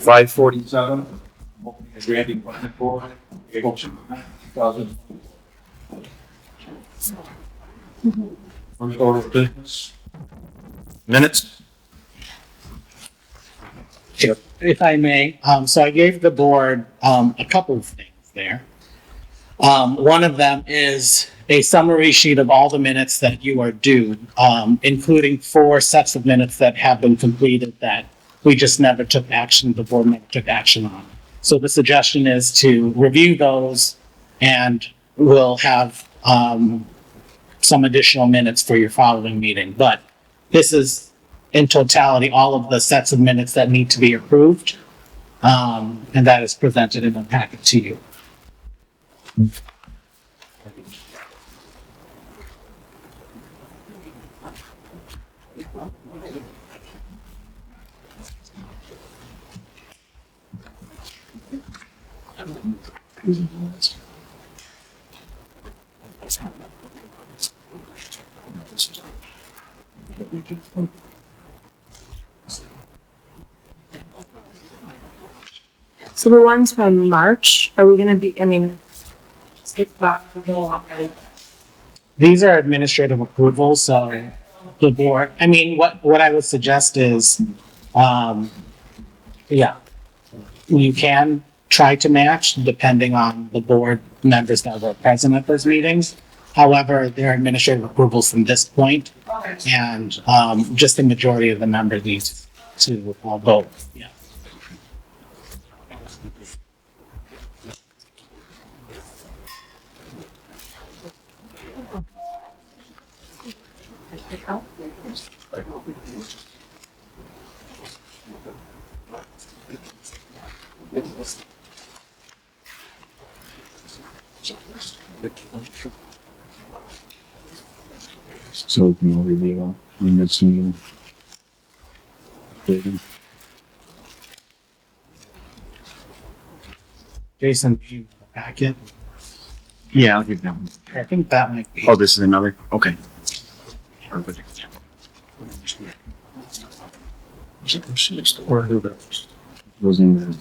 5:47. Granby Planning Board, April 2000. First order of business. Minutes. If I may, so I gave the board a couple of things there. One of them is a summary sheet of all the minutes that you are due, including 4 sets of minutes that have been completed that we just never took action, the board never took action on. So the suggestion is to review those, and we'll have some additional minutes for your following meeting. But this is in totality all of the sets of minutes that need to be approved, and that is presented in the packet to you. So the ones from March, are we gonna be, These are administrative approvals, so the board, what I would suggest is, you can try to match depending on the board members that were present at those meetings. However, they're administrative approvals from this point, and just the majority of the members need to vote. Yeah. So we can review minutes and Jason, do you have a packet? yeah, I'll give them. I think that might be. Oh, this is another. Okay. Perfect. Or who knows? Goes in there.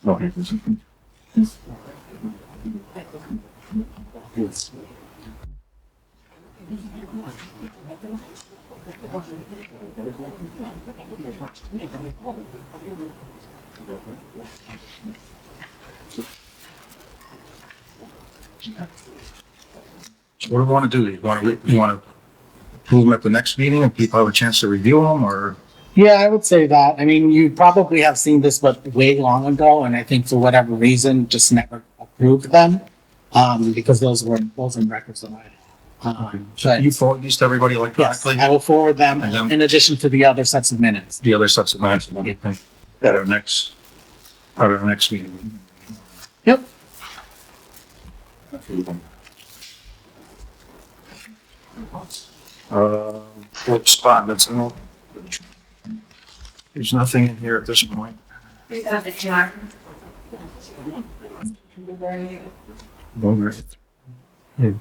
Oh, here it is. So what do we want to do? You want to approve them at the next meeting and people have a chance to review them, or? Yeah, I would say that. I mean, you probably have seen this, but way long ago, and I think for whatever reason, just never approved them, because those were in records of mine. But You forward these to everybody yes, electronically? I will forward them And then- in addition to the other sets of minutes. The other sets of minutes and everything at our next meeting. Yep. Correspondence, there's nothing in here at this point.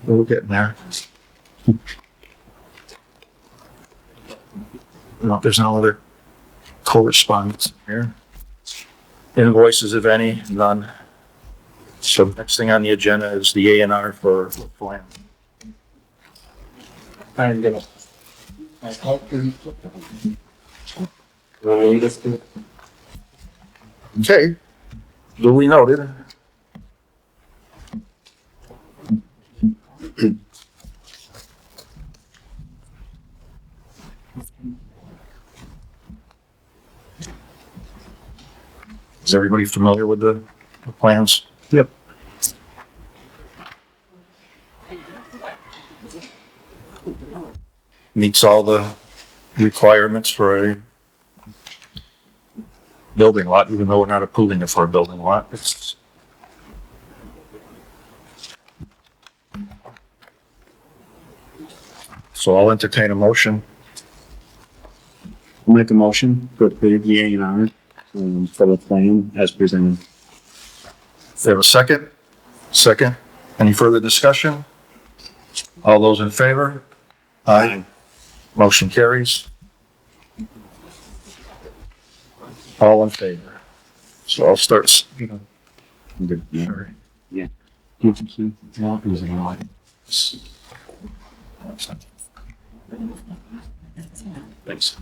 We'll get there. No, there's no other correspondence here. Invoices, if any, none. So next thing on the agenda is the A&R for Flam. I'm gonna. Okay, duly noted. Is everybody familiar with the plans? Yep. Meets all the requirements for a building lot, even though we're not approving it for a building lot. It's so I'll entertain a motion. I'll make a motion to approve the A&R for the plan as presented. Is there a second? Second. Any further discussion? All those in favor? Aye. Motion carries. All in favor. So I'll start. Good. Sorry. Yeah. Thanks.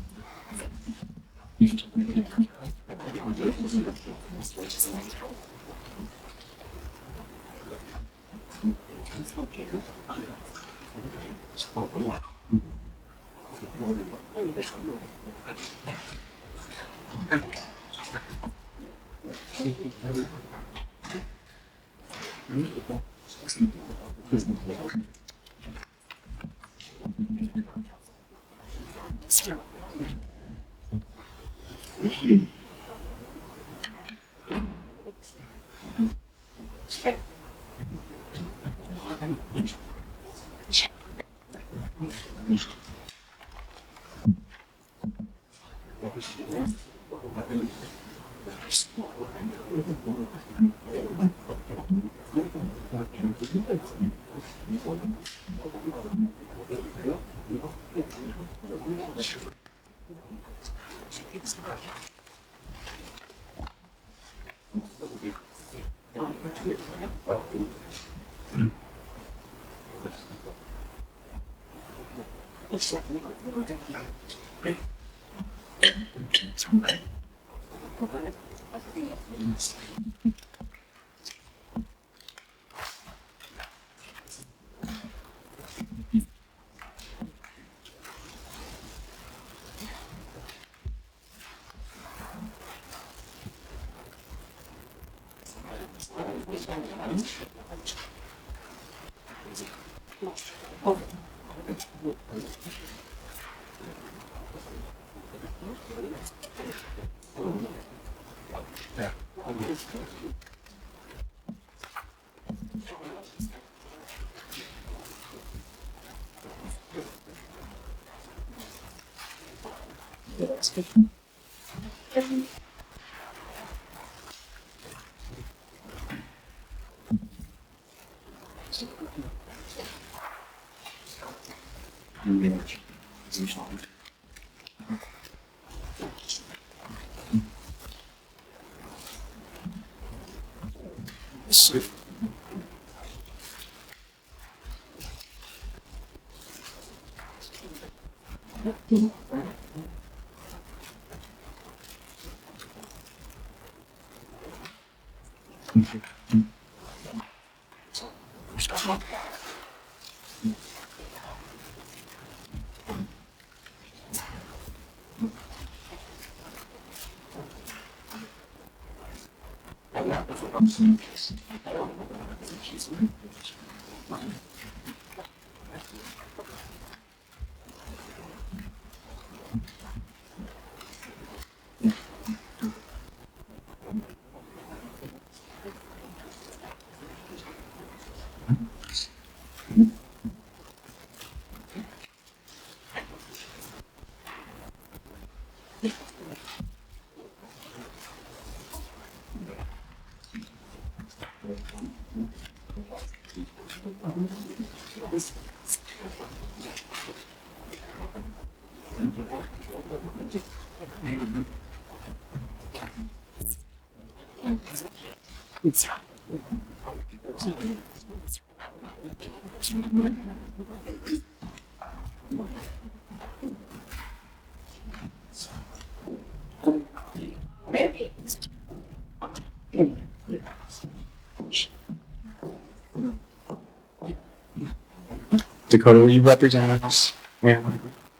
Dakota, will you represent us? Yeah.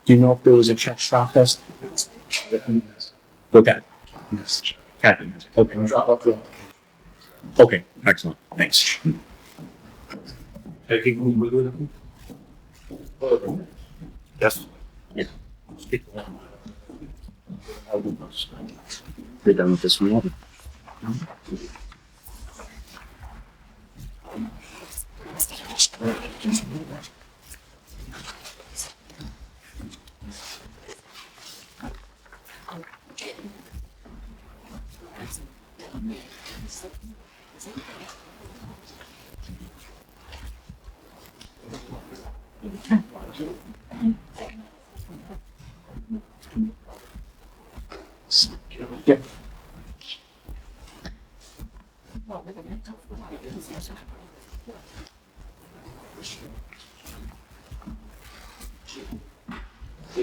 Do you know if there was a check stop test? Okay. Yes. Okay. Okay, excellent, thanks. Yes. We're done with this one. Yeah.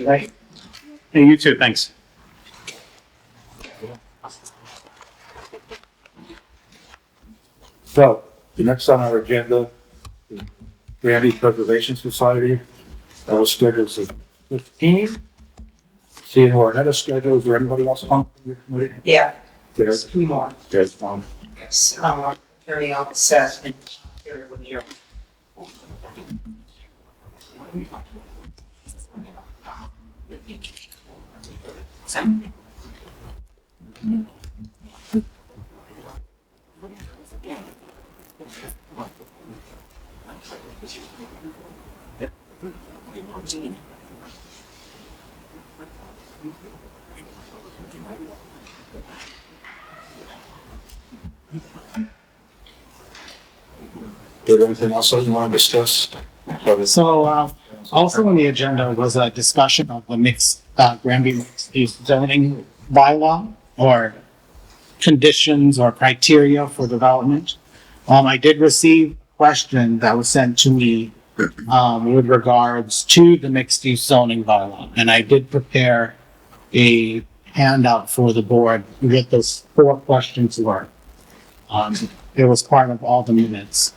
Right. Hey, you too, thanks. So, the next on our agenda, the Granby Preservation Society, that was scheduled for 15. Seeing who our head schedule, is there anybody else on your committee? Yeah, There's, two more. there's, Yes, carry out assessment here with you. is there anything else that you want to discuss? So, also on the agenda was a discussion of the Granby mixed-use zoning bylaw or conditions or criteria for development. I did receive a question that was sent to me, with regards to the mixed-use zoning bylaw, and I did prepare a handout for the board with those 4 questions were. It was part of all the minutes.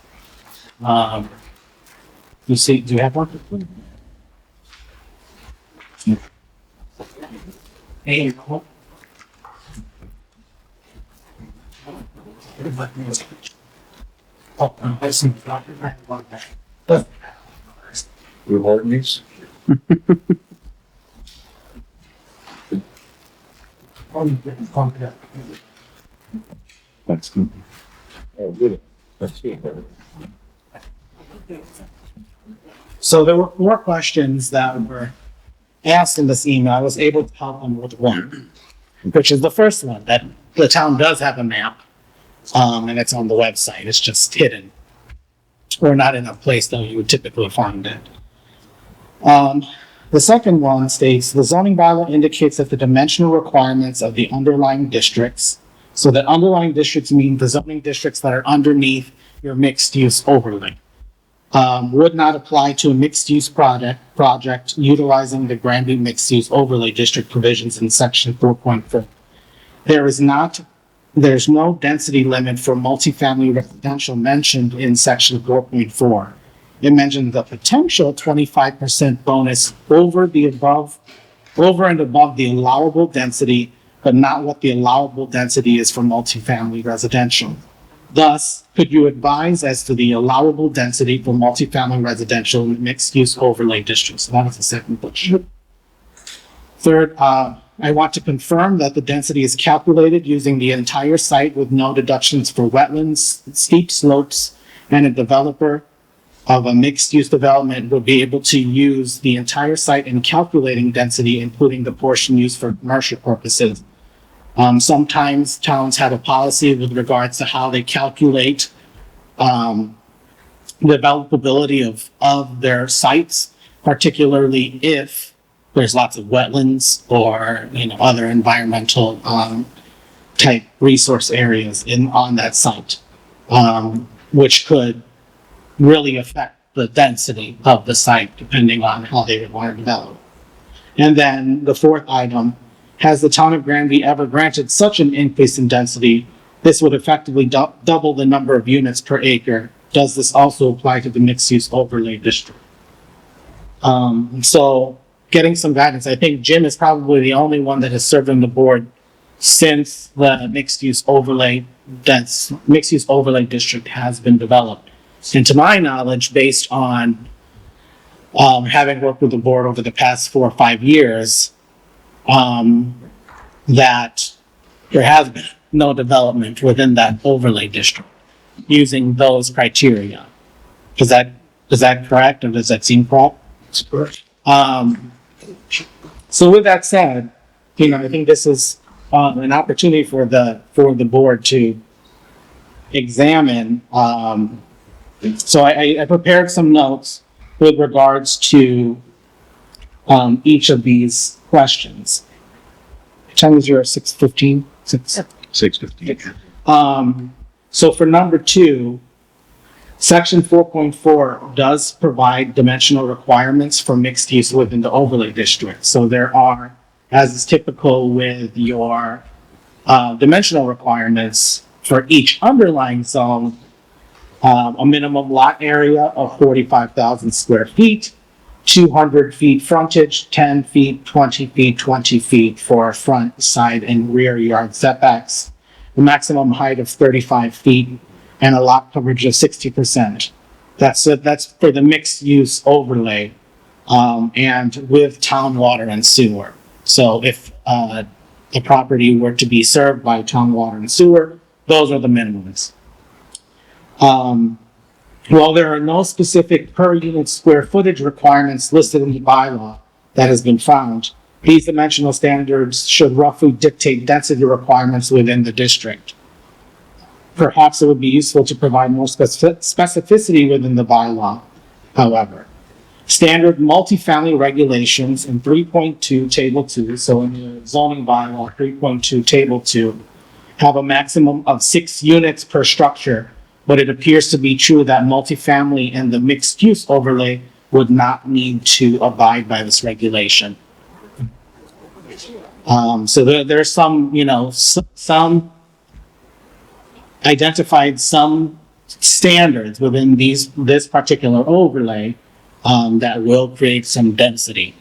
You see, do you have one? Hey, oh, I see. You holding these? That's good. Oh, good. That's good. So there were 4 questions that were asked in this email. I was able to help them with one, which is the first one, that the town does have a map, and it's on the website. It's just hidden, or not in a place that you would typically find it. The second one states, the zoning bylaw indicates that the dimensional requirements of the underlying districts, so that underlying districts mean the zoning districts that are underneath your mixed-use overlay, would not apply to a mixed-use project utilizing the Granby mixed-use overlay district provisions in section 4.4. There's no density limit for multifamily residential mentioned in section 4.4. It mentioned the potential 25% bonus over and above the allowable density, but not what the allowable density is for multifamily residential. Thus, could you advise as to the allowable density for multifamily residential in mixed-use overlay districts? So that was the second question. Third, I want to confirm that the density is calculated using the entire site with no deductions for wetlands, steep slopes, and a developer of a mixed-use development will be able to use the entire site in calculating density, including the portion used for commercial purposes. Sometimes towns have a policy with regards to how they calculate developability of their sites, particularly if there's lots of wetlands or, other environmental type resource areas on that site, which could really affect the density of the site depending on how they would want to develop. And then the 4th item, has the town of Granby ever granted such an increase in density? This would effectively double the number of units per acre. Does this also apply to the mixed-use overlay district? So getting some guidance. I think Jim is probably the only one that has served on the board since the mixed-use overlay district has been developed. And to my knowledge, based on having worked with the board over the past 4 or 5 years, that there has been no development within that overlay district using those criteria. Is that correct, or does that seem correct? That's correct. So with that said, I think this is an opportunity for the board to examine. So I prepared some notes with regards to each of these questions. What time is your 6:15? 6:15. So for number 2, section 4.4 does provide dimensional requirements for mixed use within the overlay district. So there are, as is typical with your dimensional requirements for each underlying zone, a minimum lot area of 45,000 square feet, 200 feet frontage, 10 feet, 20 feet, 20 feet for front, side, and rear yard setbacks, a maximum height of 35 feet, and a lot coverage of 60%. That's for the mixed use overlay, and with town water and sewer. So if the property were to be served by town water and sewer, those are the minimums. While there are no specific per unit square footage requirements listed in the bylaw that has been found, these dimensional standards should roughly dictate density requirements within the district. Perhaps it would be useful to provide more specificity within the bylaw, however. Standard multifamily regulations in 3.2 Table 2, so in the zoning bylaw 3.2 Table 2, have a maximum of 6 units per structure, but it appears to be true that multifamily and the mixed use overlay would not need to abide by this regulation. So there's some identified some standards within this particular overlay that will create some density,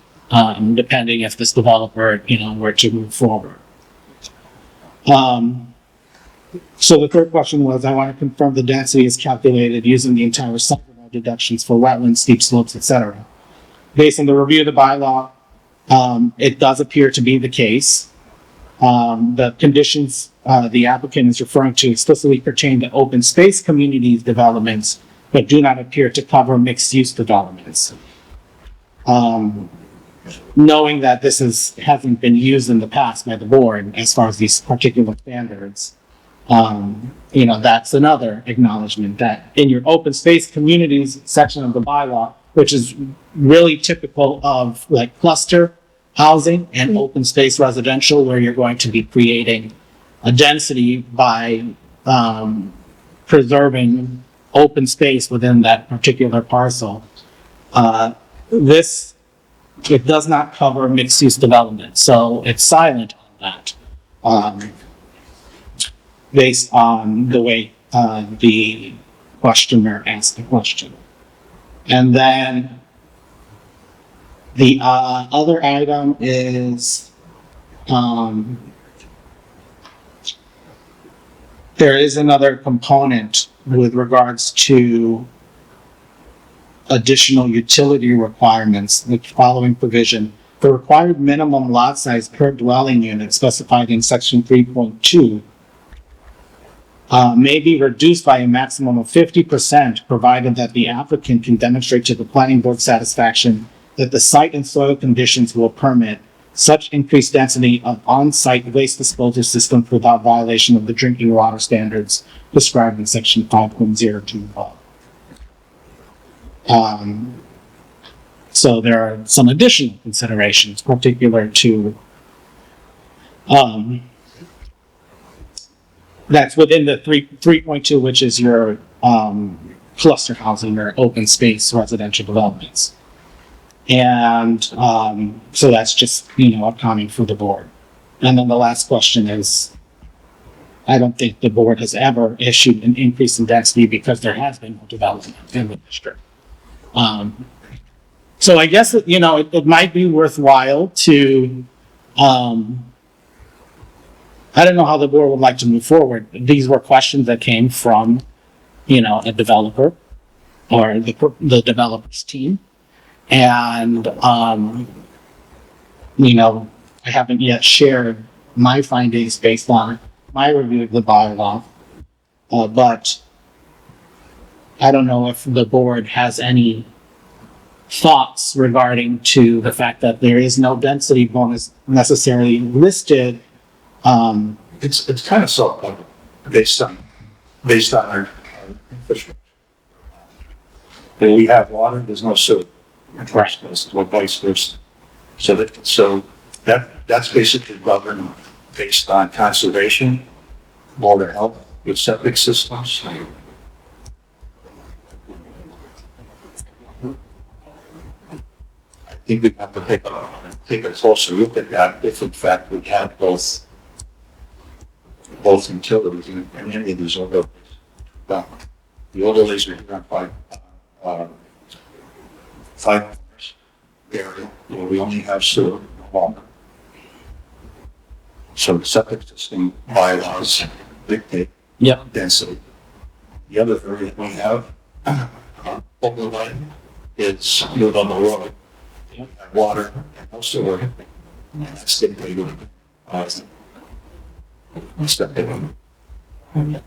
depending if this developer, were to move forward. So the third question was, I want to confirm the density is calculated using the entire site without deductions for wetlands, steep slopes, etc. Based on the review of the bylaw, it does appear to be the case. The conditions the applicant is referring to explicitly pertain to open space communities developments, but do not appear to cover mixed use developments. Knowing that this hasn't been used in the past by the board as far as these particular standards, that's another acknowledgement that in your open space communities section of the bylaw, which is really typical of like cluster housing and open space residential, where you're going to be creating a density by preserving open space within that particular parcel. It does not cover mixed use development, so it's silent on that. Based on the way the questioner asked the question. And then the other item is there is another component with regards to additional utility requirements, the following provision. The required minimum lot size per dwelling unit specified in section 3.2 may be reduced by a maximum of 50%, provided that the applicant can demonstrate to the planning board satisfaction that the site and soil conditions will permit such increased density of on-site waste disposal systems without violation of the drinking water standards described in section 5.02 above. So there are some additional considerations particular to that's within the 3.2, which is your cluster housing or open space residential developments. And so that's just, accounting for the board. And then the last question is, I don't think the board has ever issued an increase in density because there has been no development in the district. So I guess, it might be worthwhile to, I don't know how the board would like to move forward. These were questions that came from, a developer or the developer's team. And, I haven't yet shared my findings based on my review of the bylaw. But I don't know if the board has any thoughts regarding to the fact that there is no density bonus necessarily listed. It's kind of based on our infrastructure. And we have water, there's no sewer. Right. Or vice versa. So that's basically governed based on conservation, water health, with septic systems. I think we have to take a closer look at that if in fact we have both utilities in any of these overlays. The overlays we have five area where we only have sewer, no water. So the septic system bylaws dictate Yep. density. The other area we have overlay is built on the road. Water, no sewer, that's dictated. Septic. Can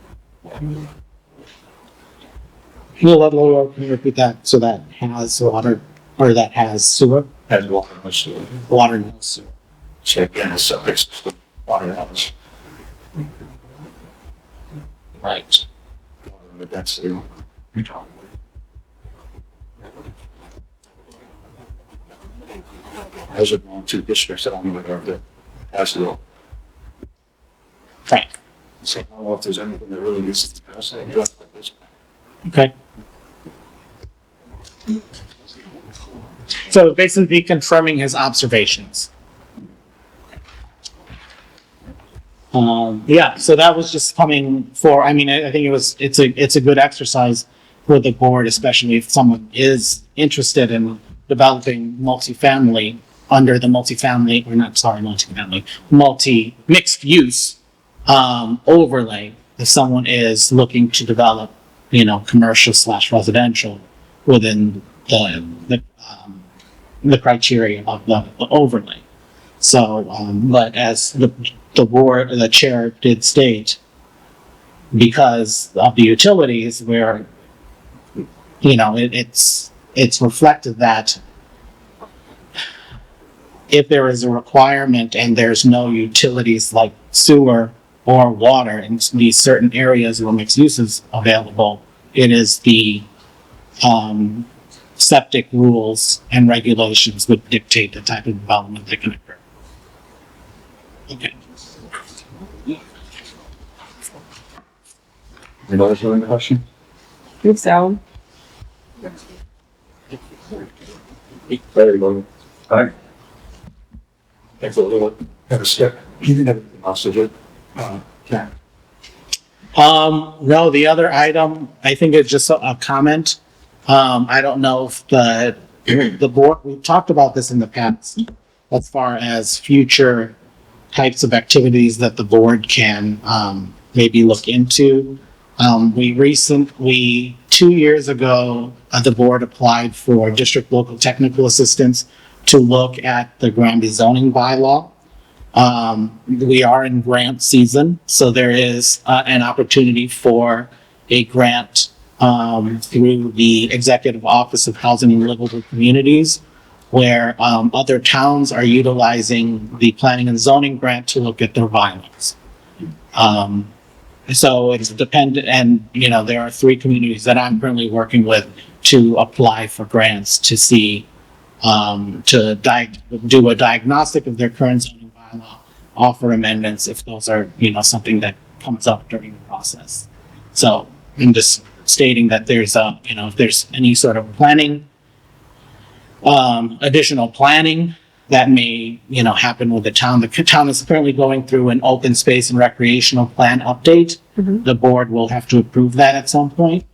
you repeat that? So that has water, or that has sewer? Has water, no sewer. Water, no sewer. So again, the septic system, water house, Right. the density. Those are going to districts that only are the as the. Right. So I don't know if there's anything that really needs to be addressed. Okay. So basically confirming his observations. Yeah, so that was just coming for, I mean, I think it's a good exercise for the board, especially if someone is interested in developing multifamily under the multifamily, or not, sorry, multifamily, mixed use, overlay. If someone is looking to develop, commercial / residential within the criteria of the overlay. So, but as the chair did state, because of the utilities where, it's reflected that if there is a requirement and there's no utilities like sewer or water in these certain areas where mixed use is available, it is the septic rules and regulations would dictate the type of development that can occur. Okay. Any others have any question? think so. Very good. Aye. Thanks a little. Have a step. You didn't have anything else, did you? Yeah. No, the other item, I think it's just a comment. I don't know if the board, we've talked about this in the past, as far as future types of activities that the board can, maybe look into. We 2 years ago, the board applied for district local technical assistance to look at the Granby zoning bylaw. We are in grant season, so there is an opportunity for a grant through the Executive Office of Housing and Livable Communities, where other towns are utilizing the planning and zoning grant to look at their bylaws. So it's dependent, and there are 3 communities that I'm currently working with to apply for grants to see, do a diagnostic of their current zoning bylaw, offer amendments if those are, something that comes up during the process. So I'm just stating that there's if there's any sort of planning, additional planning that may, happen with the town. The town is currently going through an open space and recreational plan update. Mhm. The board will have to approve that at some point.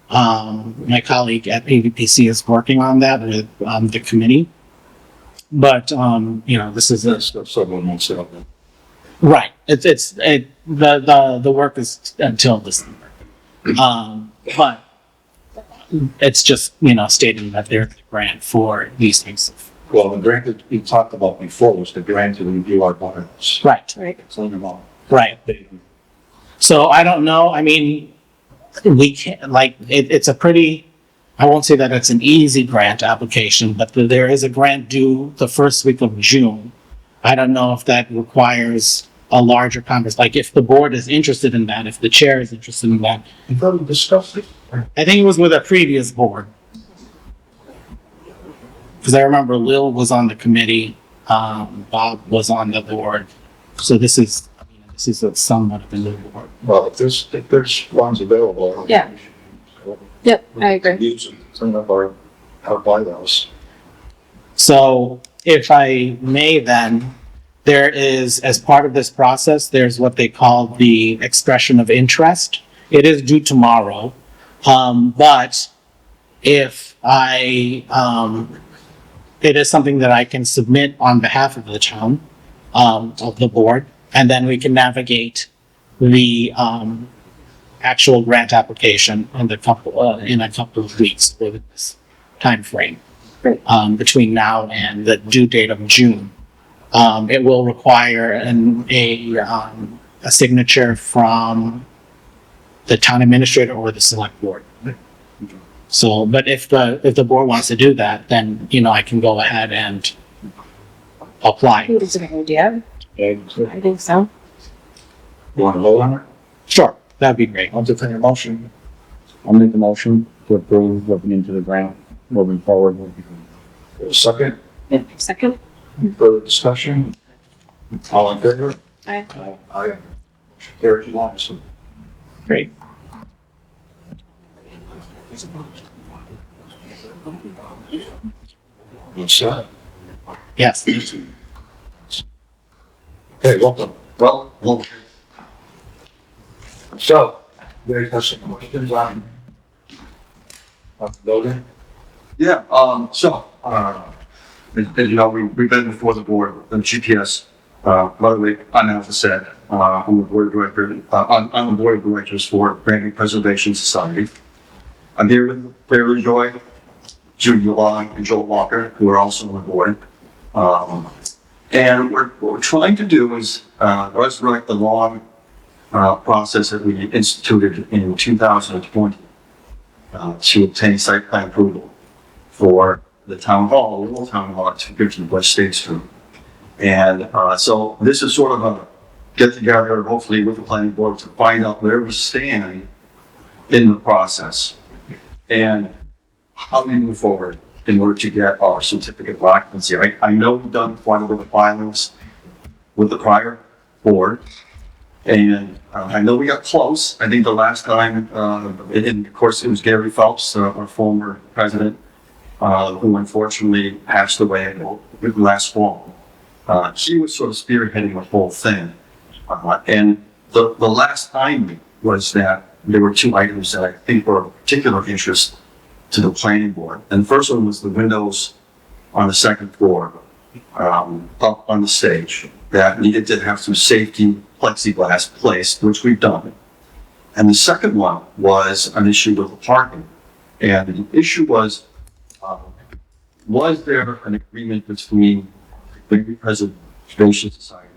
My colleague at PVPC is working on that with, the committee. But, this is That's several months out. right. The work is until December. But it's just, stating that there's a grant for these things. Well, the grant that we talked about before was the grant to review our bylaws. Right, Right. Clean them all. right. So I don't know, I mean, we can't, it's a pretty, I won't say that it's an easy grant application, but there is a grant due the first week of June. I don't know if that requires a larger conversation, like if the board is interested in that, if the chair is interested in that. You probably discussed it. I think it was with a previous board. because I remember Lil was on the committee, Bob was on the board. So this is a somewhat of a new board. Well, if there's ones available. Yeah. Yep, I agree. Use some of our bylaws. So if I may then, there is, as part of this process, there's what they call the expression of interest. It is due tomorrow. But if it is something that I can submit on behalf of the town, of the board, and then we can navigate the, actual grant application in a couple of weeks with this timeframe. Great. Between now and the due date of June. It will require a signature from the town administrator or the select board. So, but if the board wants to do that, then, I can go ahead and I apply. think it's a good idea. I think so. You want to vote on it? Sure, that'd be great. I'll entertain a motion. I'll make the motion to approve looking into the grant moving forward. A second, Second? further discussion? All in favor? Aye. Aye. Carries unanimously. Great. You set? Yes. Okay, welcome. Well. So, there you have some questions on the building? Yeah, as you know, we've been before the board, the GPS, by the way, I now said, I'm the board director, I'm the board of directors for Granby Preservation Society. I'm here with Barry Joy, Judy Long, and Joel Walker, who are also on the board. And what we're trying to do is, let's write the long, process that we instituted in 2020, to obtain site plan approval for the town hall, the little town hall at 250 West State Street. And so this is sort of a get together, hopefully with the planning board, to find out where we stand in the process and how we move forward in order to get our certificate of occupancy. I know we've done quite a bit of filings with the prior board, and I know we got close. I think the last time, and of course, it was Gary Phelps, our former president, who unfortunately passed away last fall. He was sort of spearheading the whole thing. And the last time was that there were two items that I think were of particular interest to the planning board. And the first one was the windows on the second floor, up on the stage, that needed to have some safety plexiglass placed, which we've done. And the second one was an issue with the parking. And the issue was there an agreement between the Granby Preservation Society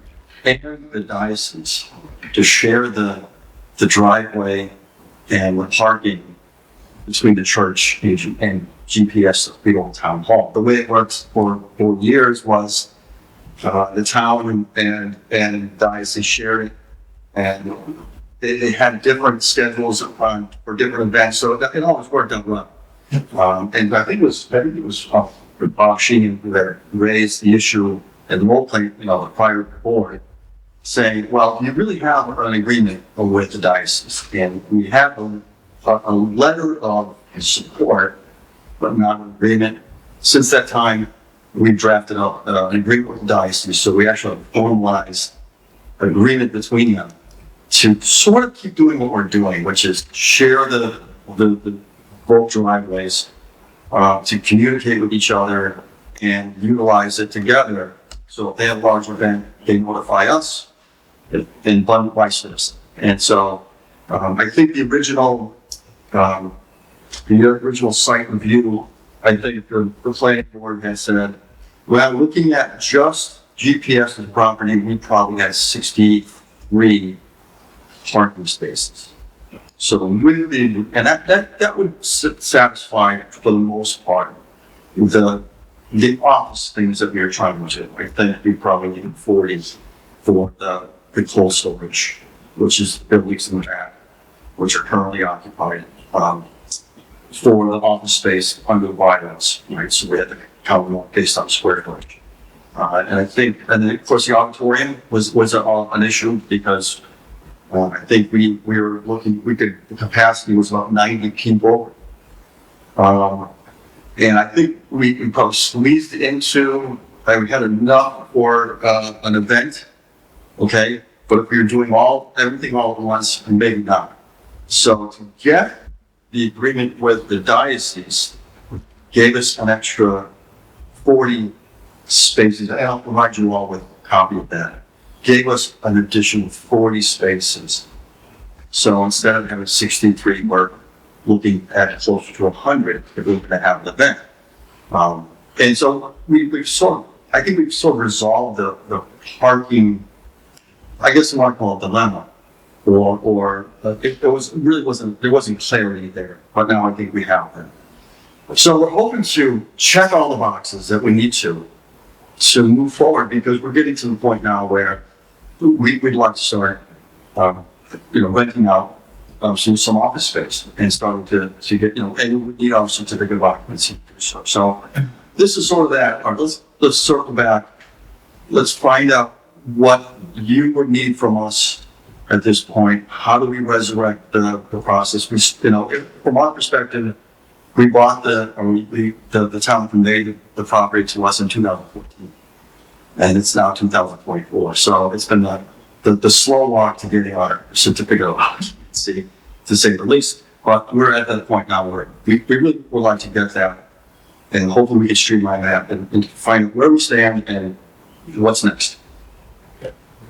and the diocese to share the driveway and the parking between the church and GPS, the big old town hall? The way it works for years was the town and diocese shared it, and they had different schedules for different events, so it always worked out well. And I think it was Bob Sheehan who raised the issue at the role play, the prior board, saying, well, you really have an agreement with the diocese, and we have a letter of support, but not an agreement. Since that time, we drafted an agreement with the diocese, so we actually formalized an agreement between them to sort of keep doing what we're doing, which is share the both driveways, to communicate with each other and utilize it together. So if they have a large event, they notify us, and vice versa. And so I think the original site review, I think the planning board has said, well, looking at just GPS and property, we probably had 63 parking spaces. So with and that would satisfy for the most part the office things that we are trying to do. I think we probably need 40 for the cold storage, which is the buildings in the back, which are currently occupied, for the office space under the bylaws, right? So we had to count based on square footage. And I think, and then of course the auditorium was an issue because I think we were looking, the capacity was about 90 people. And I think we probably squeezed into, we had enough for an event, okay? But if we were doing everything all at once, maybe not. So to get the agreement with the diocese gave us an extra 40 spaces, and I'll provide you all with a copy of that. Gave us an additional 40 spaces. So instead of having 63, we're looking at closer to 100 if we're going to have an event. And so I think we've sort of resolved the parking, I guess you want to call it dilemma, or there wasn't clarity there, but now I think we have that. So we're hoping to check all the boxes that we need to move forward, because we're getting to the point now where we'd like to start, renting out some office space and starting to get, and we need our certificate of occupancy. So this is sort of that. Let's circle back. Let's find out what you would need from us at this point. How do we resurrect the process? From our perspective, we bought the town conveyed the property to us in 2014, and it's now 2024. So it's been the slow walk to getting our certificate of occupancy, to say the least. But we're at that point now where we really would like to get that, and hopefully we can streamline that and find where we stand and what's next.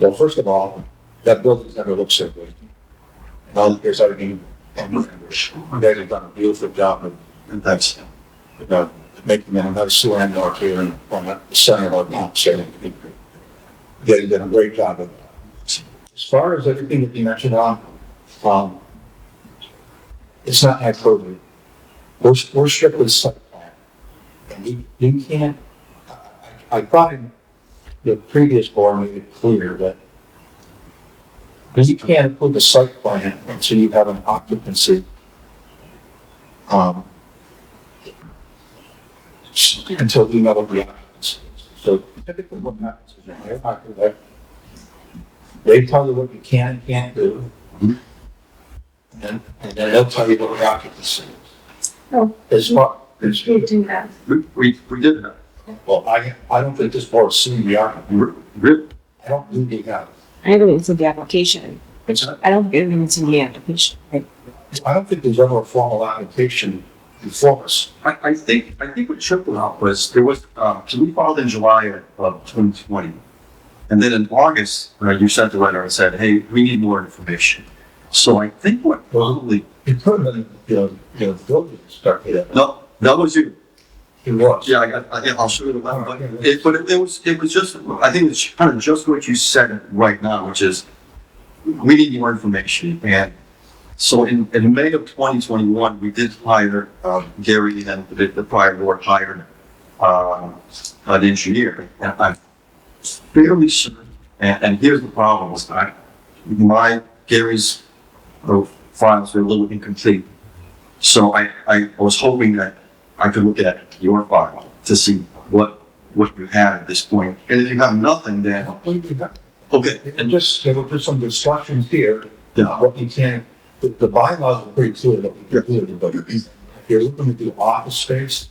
Well, first of all, that building's never looked so good. And all the years I've been you guys have done a beautiful job of And that's making it a nice landmark here in the center of the town. So you've done a great job of that. As far as everything that you mentioned it's not high priority. We're strictly site plan. And you can't, I thought the previous board made it clear that you can't approve a site plan until you have an occupancy until you know what the occupancy is. So typically what happens is you hire an architect, they tell you what you can and can't do, and then they'll tell you what the occupancy is. Oh. As far as, We do that. we did that. well, I don't think this board's seen the occupancy. Really? I don't think they have. I haven't even seen the application. It's, I don't think I've even seen the application. Right? I don't think there's ever a formal application before us. I think what tripped it out was so we filed in July of 2020. And then in August, you sent a letter and said, hey, we need more information. So I think what probably, It could have been, the building started. no, that was you. It was. Yeah, I'll show you the letter. But it was just, I think it's kind of just what you said right now, which is, we need more information. And so in May of 2021, we did hire, Gary and the prior board hired, an engineer. And I'm fairly certain, and here's the problem, was Gary's files were a little incomplete. So I was hoping that I could look at your file to see what you have at this point. And if you have nothing, then, okay. And just, there were just some discussions here, Yeah. what you can, the bylaws are pretty clear that we can do, but if you're looking to do office space,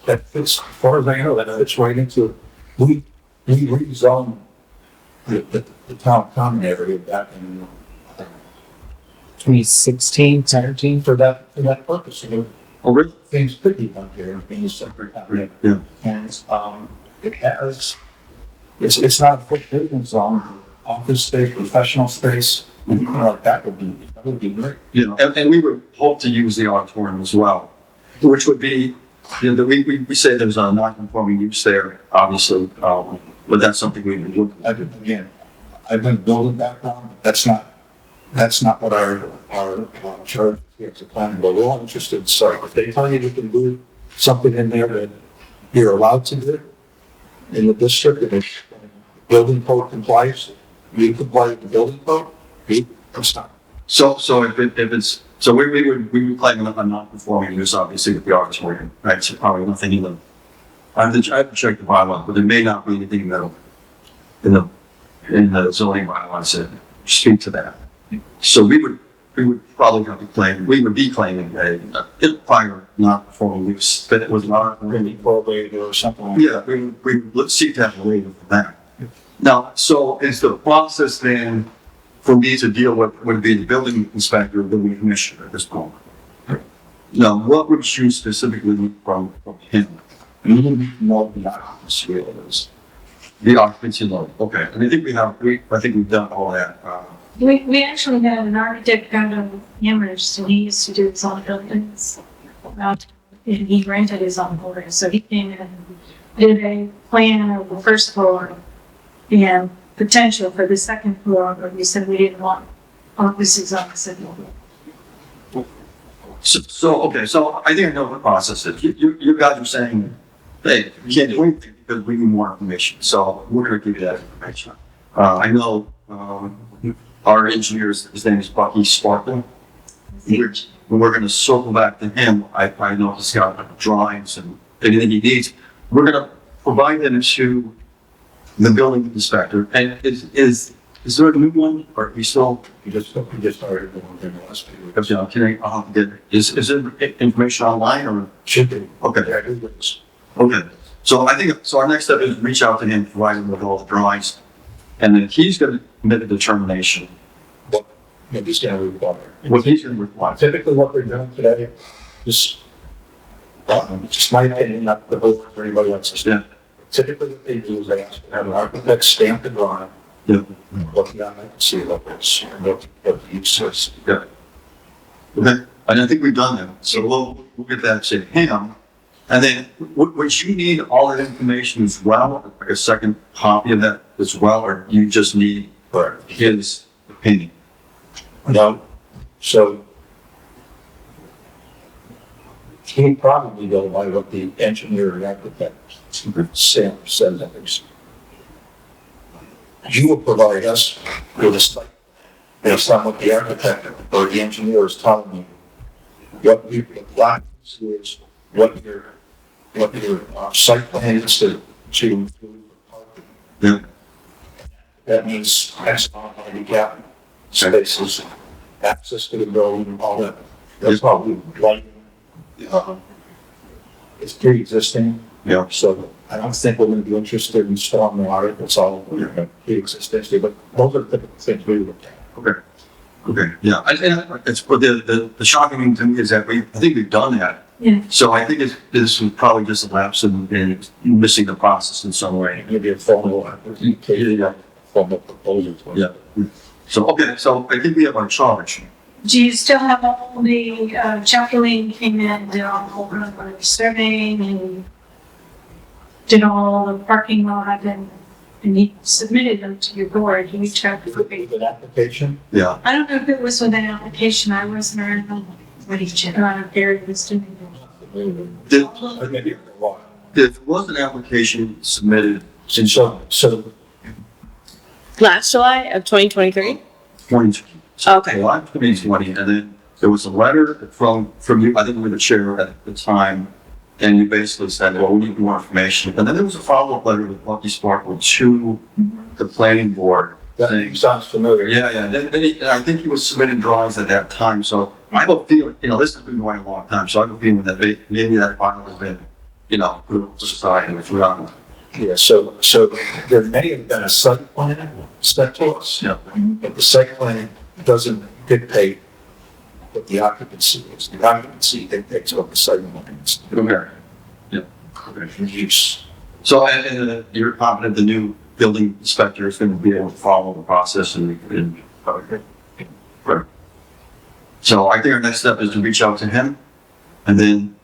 that fits, as far as I know, that fits right into, we rezoned the town common area back in 2016, 17. for that purpose. Oh, really? Things could be done here and being separate. Yeah. And, it has, it's not a full business zone, office space, professional space, anything like that would be great. And we would hope to use the auditorium as well, which would be, we say there's a non-conforming use there, obviously, but that's something we would look at. I've been building background, but that's not what our charge here at the planning board, we're all interested, so if they tell you you can do something in there that you're allowed to do in the district, and if building code complies, you comply with the building code, it's not. So if it's, so we would claim a non-conforming use, obviously, with the auditorium, right? So probably nothing even I have to check the bylaw, but there may not be anything in the zoning bylaws that speak to that. So we would probably have to claim, we would be claiming a prior non-conforming use, but it was not Maybe probated or something like yeah, we would seek to have a waiver for that. Now, so is the process then for me to deal with, would be the building inspector or building commissioner at this point? Now, what would you specifically need from him? no, not serious. The occupancy level, okay, and I think I think we've done all that. We actually had an architect come to Amherst, and he used to do his own buildings. And he rented his own building, so he came in and did a plan of the first floor and potential for the second floor, but we said we didn't want offices on the second floor. Okay, so I think I know what the process is. You guys are saying, hey, we can't do anything because we need more information, so we're gonna give you that information. I know, our engineers, his name is Bucky Sparkle. We're gonna circle back to him. I know he's got drawings and anything he needs. We're gonna provide them to the building inspector. And is there a new one, or are we still? We just started doing the last few. I'll get, is there information online or? Should be. Okay. Yeah, I do this. Okay, so I think, so our next step is reach out to him, provide him with all the drawings, and then he's gonna make a determination Maybe it's gonna require. what he's gonna require. Typically what we're doing today, just my opinion, not the vote for anybody else's. Yeah. Typically what they do is they ask to have an architect stamp the drawing, Yeah. what the I can see of this, and what the use is. Yeah. Okay, and I think we've done that, so we'll get that to him. And then, would you need all that information as well, like a second copy of that as well, or you just need his opinion? No, so he probably go by what the engineer and architect says at least. You will provide us with a site based on what the architect or the engineer is telling you. What your lot is, what your site plan is to include. Yeah. That means X amount of handicap spaces, access to the building, all that. That's probably lighting. It's pre-existing. Yeah. So I don't think we're gonna be interested in stormwater. It's all pre-existing, but those are the typical things we look at. Okay, yeah, it's, but the shocking thing to me is that I think we've done that. Yeah. So I think this was probably just a lapse in missing the process in some way. Maybe a formal proposal. Yeah. So, okay, so I think we have our charge. Do you still have all the chuckling and all the surveying and did all the parking lot and he submitted them to your board? You checked. With an application, Yeah. I don't know if it was with an application. I wasn't around when Gary was doing it. maybe a while. If it was an application submitted in So Last July of 2023? 2020. Okay. July 2020, and then there was a letter from you, I think we were the chair at the time, and you basically said, well, we need more information. And then there was a follow-up letter with Bucky Sparkle to the planning board saying, that sounds familiar. yeah. And I think he was submitting drawings at that time, so I have a feeling, this has been going a long time, so I have a feeling that maybe that file has been, put to the side and forgotten. Yeah, so there may have been a site plan sent to us. Yeah. But the site plan doesn't dictate what the occupancy is. The occupancy dictates what the site plan is. Okay. Yeah. Okay. Use. So, and you're confident the new building inspector is going to be able to follow the process and okay. Right. So I think our next step is to reach out to him, and then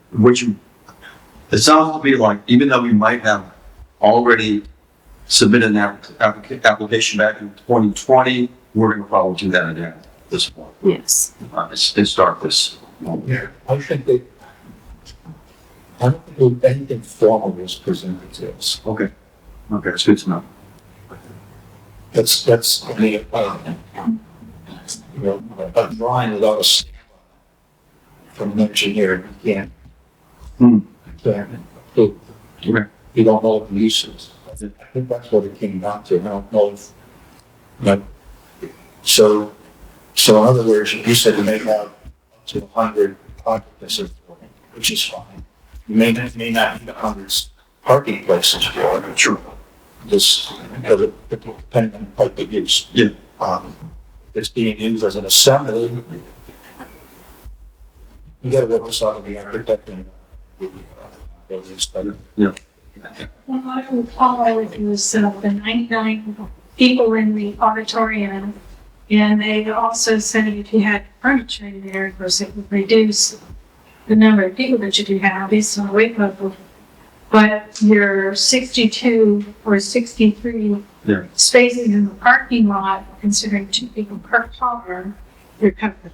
it sounds to me like, even though we might have already submitted an application back in 2020, we're going to probably do that again at this point. Yes. Let's start this. Yeah, I don't think anything formal was presented to us. Okay, it's good to know. That's, I mean, a drawing without a stamp from an engineer, you can't. Hmm. Can't approve. Okay. you don't know what the use is. I think that's what it came down to, I don't know if, but, so in other words, you said you may have up to 100 occupancy, which is fine. You may not need 100 parking places for it. Sure. Just because it depending on what the use. Yeah. It's being used as an assembly. You gotta work this out of the architect and building study. Well, I recall it was the 99 people in the auditorium, and they also said if you had furniture in there, of course, it would reduce the number of people that you could have based on the weight level. But your 62 or 63 Yeah. spaces in the parking lot, considering 2 people per car, you're covered.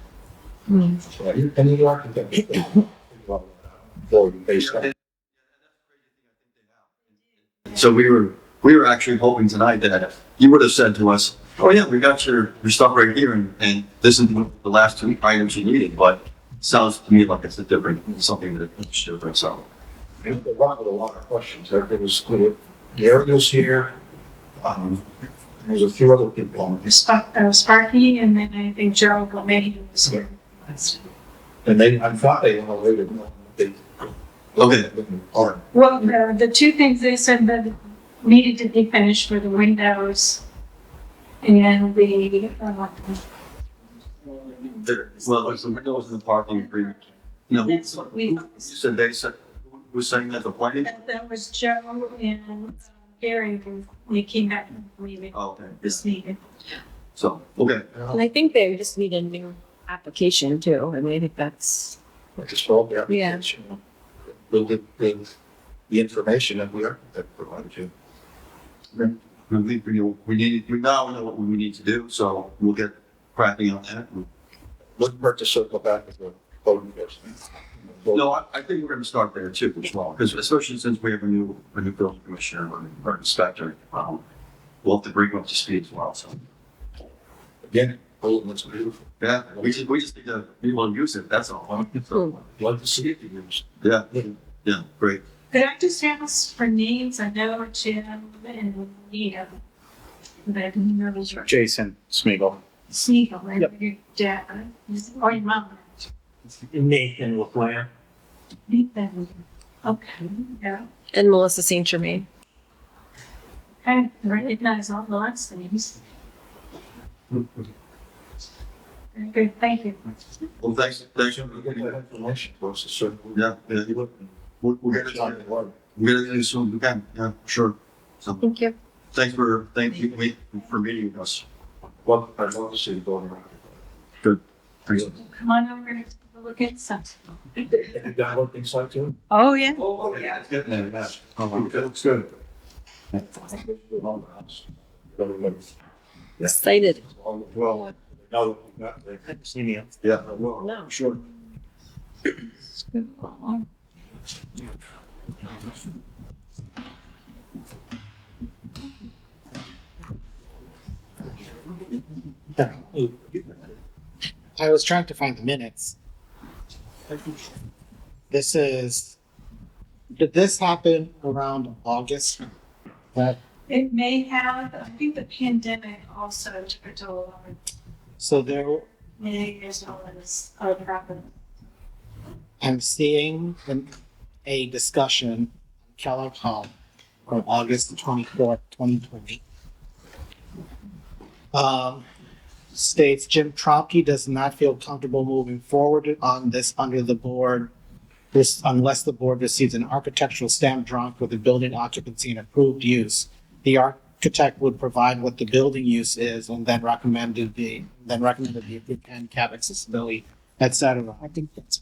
And the architect. For based on. So we were actually hoping tonight that you would have said to us, oh yeah, we got your stuff right here and this is the last 2 items you needed, but sounds to me like it's a different, something that it's different, so. There were a lot of questions. There was the aerials here. There's a few other people on this. Sparky, and then I think Gerald Lemay was here. And I thought they all rated. Okay. Or, Well, the 2 things they said that needed to be finished were the windows and the, Well, it's the windows and the parking agreement. No, who that's what we, said they said, who was saying that the planning? that was Joe and Gary, when they came back from leaving Oh, okay, this meeting. so, okay. And I think they just need a new application too. I mean, I think that's, just all the application. The information that the architect provided you. We now know what we need to do, so we'll get cracking on that. Wouldn't hurt to circle back with the voting enforcement. No, I think we're gonna start there too as well, because especially since we have a new building commissioner or inspector, we'll have to bring them up to speed as well, so. Again, Bolton looks beautiful. Yeah, we just need to be able to use it, that's all. So, Love to see it used. yeah, great. Could I just ask for names? I know Jim and Nita. But I didn't know those were Jason Smeagol. Sneagle, right? Yep. Your dad, or your mom. Nathan LaFleur. Nathan. Okay, yeah. and Melissa St. Germain. I recognize all the last names. Very good, thank you. Well, thanks Get that information for us, so. Yeah, we'll get it done. We'll get it as soon as we can, yeah, sure. So, Thank you. thank you for meeting with us. Well, I'd love to see the building. Good. Thanks. Come on over and take a look at stuff. You got what things like too? Oh, yeah. Oh, yeah. It's getting there, yeah. It looks good. Excited. Well, no, not, I've seen you. yeah, well, No. sure. I was trying to find the minutes. Did this happen around August? That, It may have, I think the pandemic also took a toll on so there, many as well as other property. I'm seeing a discussion, Keller Hall, from August 24th, 2020. States Jim Tromke does not feel comfortable moving forward on this under the board, this unless the board receives an architectural stamp drawing for the building occupancy and approved use. The architect would provide what the building use is and then recommended the approved handicap accessibility, etc. I think that's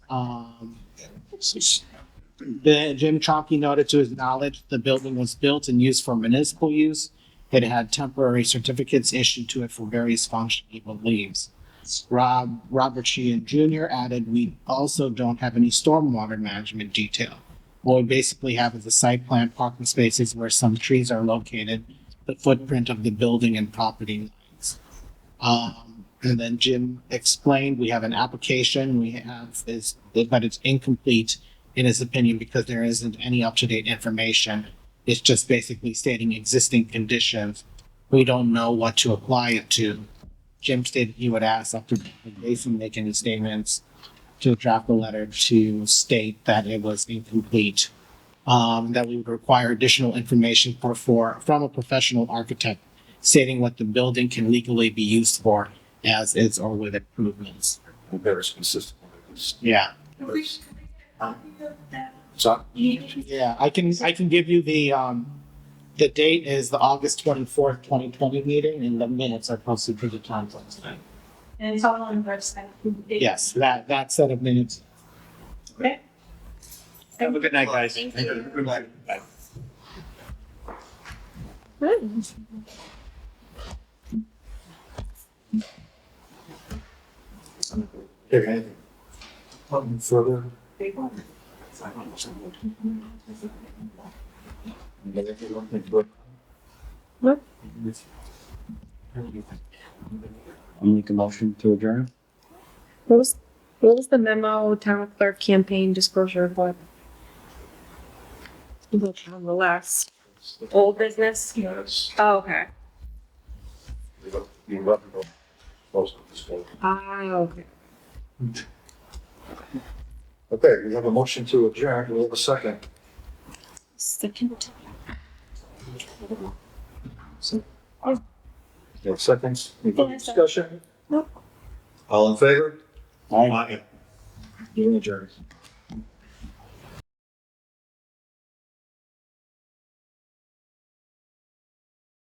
Jim Tromke noted to his knowledge the building was built and used for municipal use. It had temporary certificates issued to it for various functions he believes. Robert Sheehan Jr. added, we also don't have any stormwater management detail. What we basically have is a site plan, parking spaces where some trees are located, the footprint of the building and property lines. And then Jim explained, we have an application but it's incomplete in his opinion because there isn't any up-to-date information. It's just basically stating existing conditions. We don't know what to apply it to. Jim stated he would ask Dr. Basin make any statements to draft a letter to state that it was incomplete. That we would require additional information from a professional architect stating what the building can legally be used for as is or with improvements. Very consistent with this. Yeah. So, Yeah, I can give you the date is the August 24th, 2020 meeting, and the minutes are posted to the Times website. And it's all on the website. Yes, that set of minutes. Okay. Have a good night, guys. Thank you. Good night. Good. okay, anything? Nothing further? What? I'll make a motion to adjourn. What was the memo, town clerk campaign disclosure report? Look on the last, old business? Yes. Oh, okay. You let me go. Most of this vote. Okay. Okay, we have a motion to adjourn. Do we have a second? Second. No seconds. Any further discussion? Nope. All in favor? Aye. You adjourn.